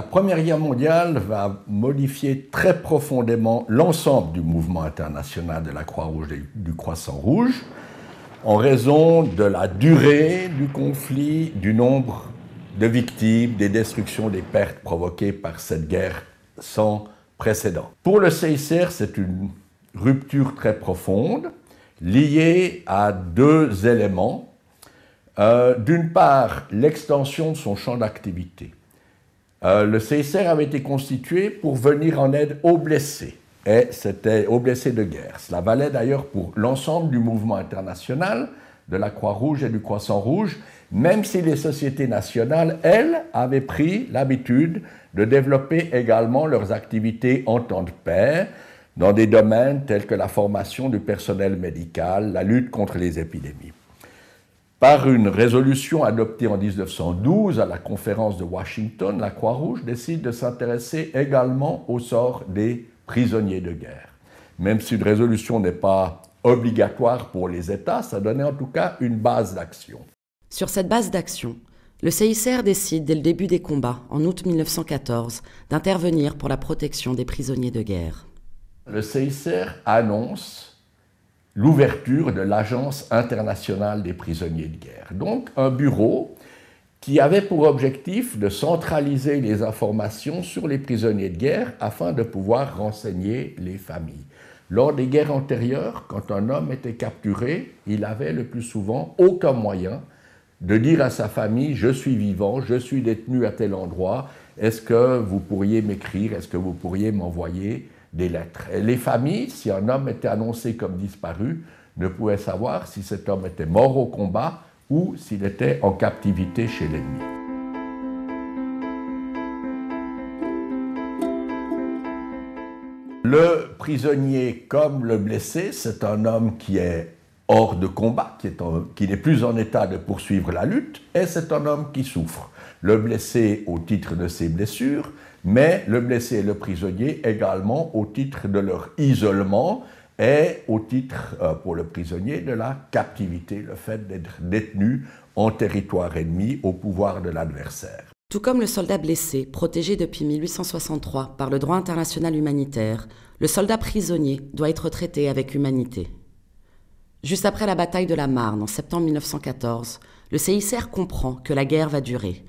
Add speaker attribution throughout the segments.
Speaker 1: Première Guerre mondiale va modifier très profondément l'ensemble du mouvement international de la Croix-Rouge et du Croissant-Rouge en raison de la durée du conflit, du nombre de victimes, des destructions, des pertes provoquées par cette guerre sans précédent. Pour le CICR, c'est une rupture très profonde liée à deux éléments. D'une part, l'extension de son champ d'activité. Le CICR avait été constitué pour venir en aide aux blessés, et c'était aux blessés de guerre. Cela valait d'ailleurs pour l'ensemble du mouvement international de la Croix-Rouge et du Croissant-Rouge, même si les sociétés nationales, elles, avaient pris l'habitude de développer également leurs activités en temps de paix dans des domaines tels que la formation du personnel médical, la lutte contre les épidémies. Par une résolution adoptée en 1912 à la conférence de Washington, la Croix-Rouge décide de s'intéresser également au sort des prisonniers de guerre. Même si une résolution n'est pas obligatoire pour les États, ça donnait en tout cas une base d'action.
Speaker 2: Sur cette base d'action, le CICR décide dès le début des combats, en août 1914, d'intervenir pour la protection des prisonniers de guerre.
Speaker 1: Le CICR annonce l'ouverture de l'Agence internationale des prisonniers de guerre. Donc un bureau qui avait pour objectif de centraliser les informations sur les prisonniers de guerre afin de pouvoir renseigner les familles. Lors des guerres antérieures, quand un homme était capturé, il avait le plus souvent aucun moyen de dire à sa famille « je suis vivant, je suis détenu à tel endroit, est-ce que vous pourriez m'écrire, est-ce que vous pourriez m'envoyer ?» des lettres. Et les familles, si un homme était annoncé comme disparu, ne pouvaient savoir si cet homme était mort au combat ou s'il était en captivité chez l'ennemi. Le prisonnier comme le blessé, c'est un homme qui est hors de combat, qui n'est plus en état de poursuivre la lutte, et c'est un homme qui souffre. Le blessé au titre de ses blessures, mais le blessé et le prisonnier également au titre de leur isolement et au titre, pour le prisonnier, de la captivité, le fait d'être détenu en territoire ennemi au pouvoir de l'adversaire.
Speaker 2: Tout comme le soldat blessé, protégé depuis 1863 par le droit international humanitaire, le soldat prisonnier doit être traité avec humanité. Juste après la bataille de la Marne en septembre 1914, le CICR comprend que la guerre va durer.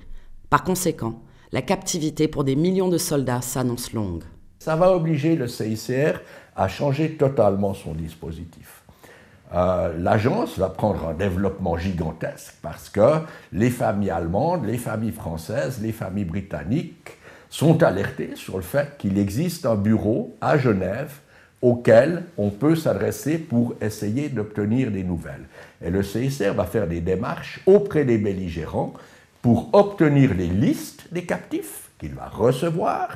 Speaker 2: Par conséquent, la captivité pour des millions de soldats s'annonce longue.
Speaker 1: Ça va obliger le CICR à changer totalement son dispositif. L'agence va prendre un développement gigantesque parce que les familles allemandes, les familles françaises, les familles britanniques sont alertées sur le fait qu'il existe un bureau à Genève auquel on peut s'adresser pour essayer d'obtenir des nouvelles. Et le CICR va faire des démarches auprès des belligérants pour obtenir les listes des captifs qu'il va recevoir,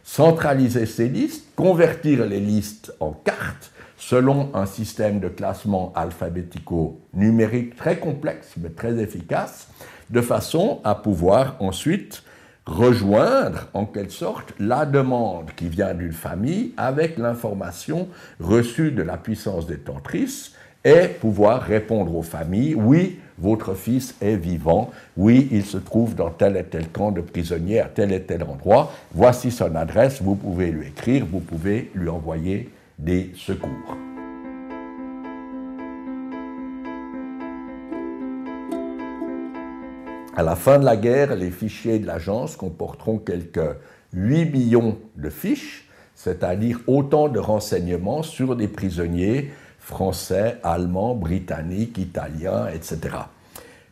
Speaker 1: centraliser ces listes, convertir les listes en cartes selon un système de classement alphabético-numérique très complexe mais très efficace, de façon à pouvoir ensuite rejoindre en quelque sorte la demande qui vient d'une famille avec l'information reçue de la puissance détentrice et pouvoir répondre aux familles, oui, votre fils est vivant, oui, il se trouve dans tel et tel camp de prisonniers à tel et tel endroit, voici son adresse, vous pouvez lui écrire, vous pouvez lui envoyer des secours. À la fin de la guerre, les fichiers de l'agence comporteront quelques 8 millions de fiches, c'est-à-dire autant de renseignements sur des prisonniers français, allemands, britanniques, italiens, etc.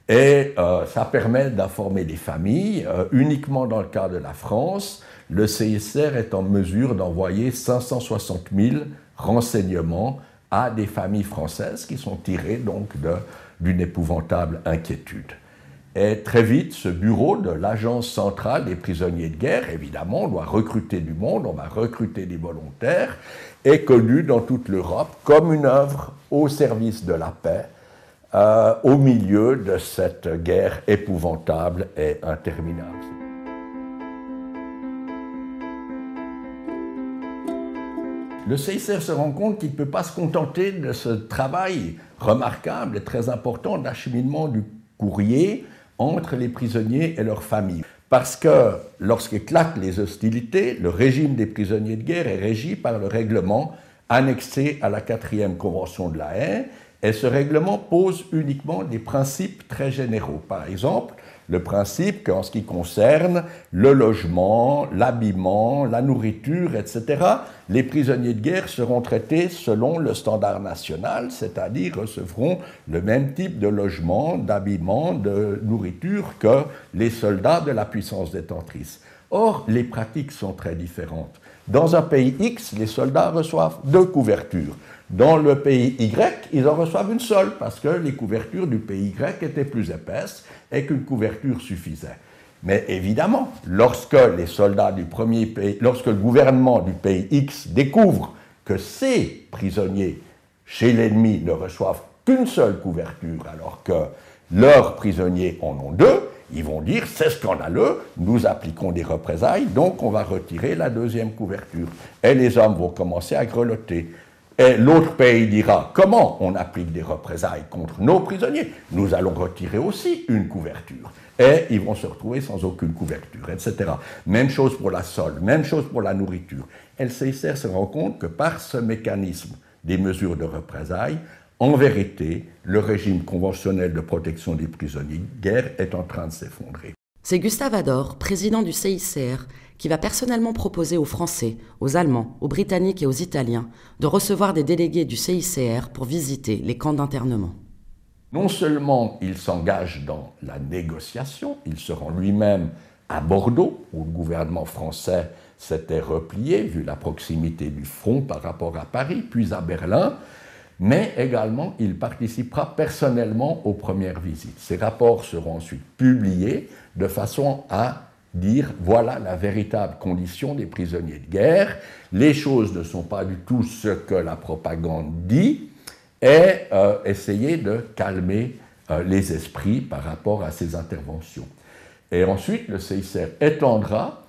Speaker 1: Et ça permet d'informer les familles. Uniquement dans le cas de la France, le CICR est en mesure d'envoyer 560 000 renseignements à des familles françaises qui sont tirés donc d'une épouvantable inquiétude. Et très vite, ce bureau de l'Agence centrale des prisonniers de guerre, évidemment, on doit recruter du monde, on va recruter des volontaires, est connu dans toute l'Europe comme une œuvre au service de la paix, au milieu de cette guerre épouvantable et interminable. Le CICR se rend compte qu'il ne peut pas se contenter de ce travail remarquable et très important d'acheminement du courrier entre les prisonniers et leurs familles. Parce que lorsqu'éclatent les hostilités, le régime des prisonniers de guerre est régi par le règlement annexé à la 4e Convention de La Haye, et ce règlement pose uniquement des principes très généraux. Par exemple, le principe qu'en ce qui concerne le logement, l'habillement, la nourriture, etc., les prisonniers de guerre seront traités selon le standard national, c'est-à-dire recevront le même type de logement, d'habillement, de nourriture que les soldats de la puissance détentrice. Or, les pratiques sont très différentes. Dans un pays X, les soldats reçoivent 2 couvertures. Dans le pays Y, ils en reçoivent une seule, parce que les couvertures du pays Y étaient plus épaisses et qu'une couverture suffisait. Mais évidemment, lorsque les soldats du premier pays, lorsque le gouvernement du pays X découvre que ces prisonniers chez l'ennemi ne reçoivent qu'une seule couverture, alors que leurs prisonniers en ont 2, ils vont dire c'est scandaleux, nous appliquons des représailles, donc on va retirer la 2e couverture. Et les hommes vont commencer à grelotter. Et l'autre pays dira comment on applique des représailles contre nos prisonniers. Nous allons retirer aussi une couverture. Et ils vont se retrouver sans aucune couverture, etc. Même chose pour la solde, même chose pour la nourriture. Et le CICR se rend compte que par ce mécanisme des mesures de représailles, en vérité, le régime conventionnel de protection des prisonniers de guerre est en train de s'effondrer.
Speaker 2: C'est Gustave Ador, président du CICR, qui va personnellement proposer aux Français, aux Allemands, aux Britanniques et aux Italiens de recevoir des délégués du CICR pour visiter les camps d'internement.
Speaker 1: Non seulement il s'engage dans la négociation, il se rend lui-même à Bordeaux, où le gouvernement français s'était replié, vu la proximité du front par rapport à Paris, puis à Berlin, mais également il participera personnellement aux premières visites. Ces rapports seront ensuite publiés de façon à dire voilà la véritable condition des prisonniers de guerre, les choses ne sont pas du tout ce que la propagande dit, et essayer de calmer les esprits par rapport à ces interventions. Et ensuite, le CICR étendra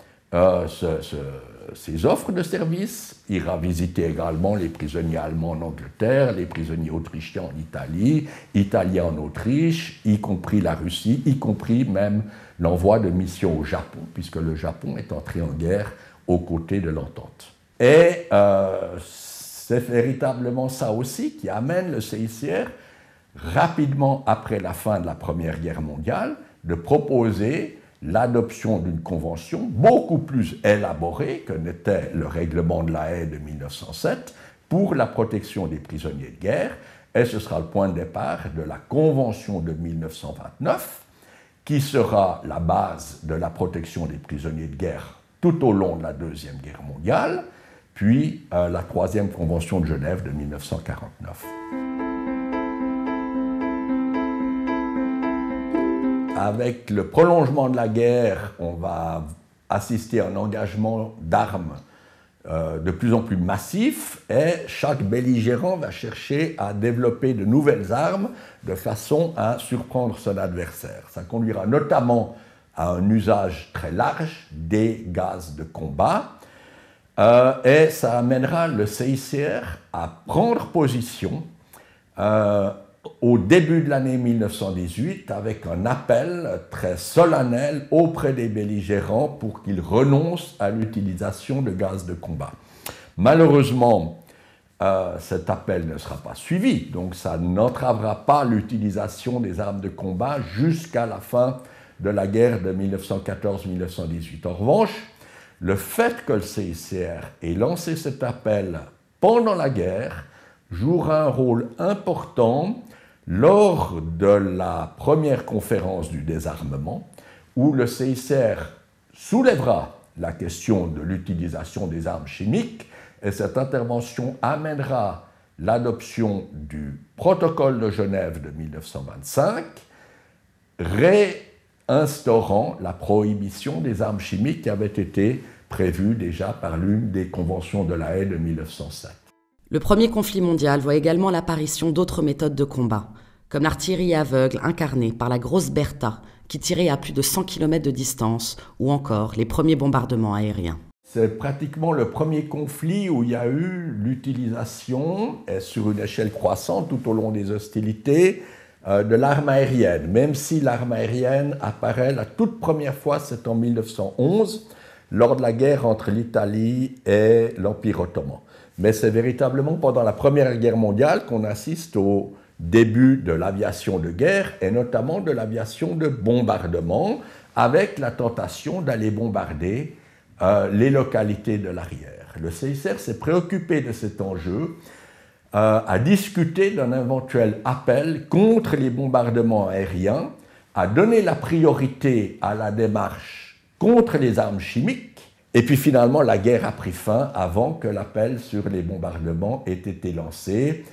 Speaker 1: ses offres de services, ira visiter également les prisonniers allemands en Angleterre, les prisonniers autrichiens en Italie, italiens en Autriche, y compris la Russie, y compris même l'envoi de missions au Japon, puisque le Japon est entré en guerre aux côtés de l'Entente. Et c'est véritablement ça aussi qui amène le CICR, rapidement après la fin de la Première Guerre mondiale, de proposer l'adoption d'une convention beaucoup plus élaborée que n'était le règlement de La Haye de 1907 pour la protection des prisonniers de guerre, et ce sera le point de départ de la Convention de 1929, qui sera la base de la protection des prisonniers de guerre tout au long de la Deuxième Guerre mondiale, puis la Troisième Convention de Genève de 1949. Avec le prolongement de la guerre, on va assister à un engagement d'armes de plus en plus massif, et chaque belligérant va chercher à développer de nouvelles armes de façon à surprendre son adversaire. Ça conduira notamment à un usage très large des gaz de combat, et ça amènera le CICR à prendre position au début de l'année 1918 avec un appel très solennel auprès des belligérants pour qu'ils renoncent à l'utilisation de gaz de combat. Malheureusement, cet appel ne sera pas suivi, donc ça n'entravera pas l'utilisation des armes de combat jusqu'à la fin de la guerre de 1914-1918. En revanche, le fait que le CICR ait lancé cet appel pendant la guerre jouera un rôle important lors de la première conférence du désarmement, où le CICR soulèvera la question de l'utilisation des armes chimiques, et cette intervention amènera l'adoption du protocole de Genève de 1925, réinstaurant la prohibition des armes chimiques qui avait été prévue déjà par l'une des conventions de La Haye de 1907.
Speaker 2: Le premier conflit mondial voit également l'apparition d'autres méthodes de combat, comme l'artillerie aveugle incarnée par la grosse Bertha, qui tirait à plus de 100 km de distance, ou encore les premiers bombardements aériens.
Speaker 1: C'est pratiquement le premier conflit où il y a eu l'utilisation, sur une échelle croissante tout au long des hostilités, de l'arme aérienne, même si l'arme aérienne apparaît la toute première fois, c'est en 1911, lors de la guerre entre l'Italie et l'Empire ottoman. Mais c'est véritablement pendant la Première Guerre mondiale qu'on assiste au début de l'aviation de guerre, et notamment de l'aviation de bombardement, avec la tentation d'aller bombarder les localités de l'arrière. Le CICR s'est préoccupé de cet enjeu, a discuté d'un éventuel appel contre les bombardements aériens, a donné la priorité à la démarche contre les armes chimiques, et puis finalement la guerre a pris fin avant que l'appel sur les bombardements ait été lancé.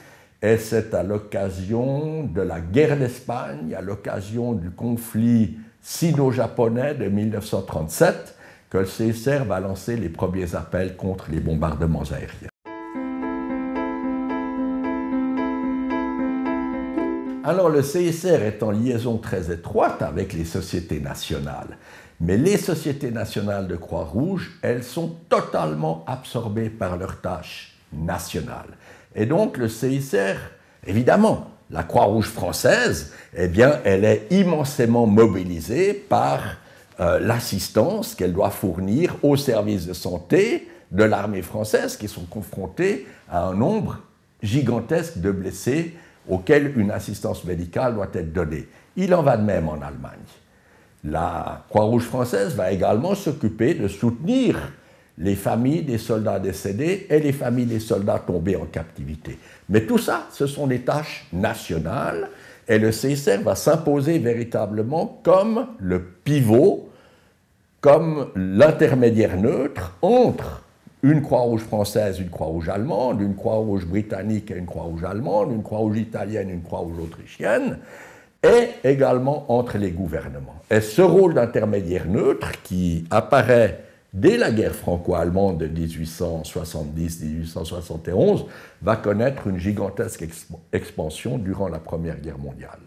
Speaker 1: Et c'est à l'occasion de la guerre d'Espagne, à l'occasion du conflit sino-japonais de 1937, que le CICR va lancer les premiers appels contre les bombardements aériens. Alors le CICR est en liaison très étroite avec les sociétés nationales, mais les sociétés nationales de Croix-Rouge, elles sont totalement absorbées par leurs tâches nationales. Et donc le CICR, évidemment, la Croix-Rouge française, eh bien, elle est immensément mobilisée par l'assistance qu'elle doit fournir aux services de santé de l'armée française qui sont confrontés à un nombre gigantesque de blessés auxquels une assistance médicale doit être donnée. Il en va de même en Allemagne. La Croix-Rouge française va également s'occuper de soutenir les familles des soldats décédés et les familles des soldats tombés en captivité. Mais tout ça, ce sont des tâches nationales, et le CICR va s'imposer véritablement comme le pivot, comme l'intermédiaire neutre entre une Croix-Rouge française, une Croix-Rouge allemande, une Croix-Rouge britannique et une Croix-Rouge allemande, une Croix-Rouge italienne et une Croix-Rouge autrichienne, et également entre les gouvernements. Et ce rôle d'intermédiaire neutre qui apparaît dès la guerre franco-allemande de 1870-1871 va connaître une gigantesque expansion durant la Première Guerre mondiale.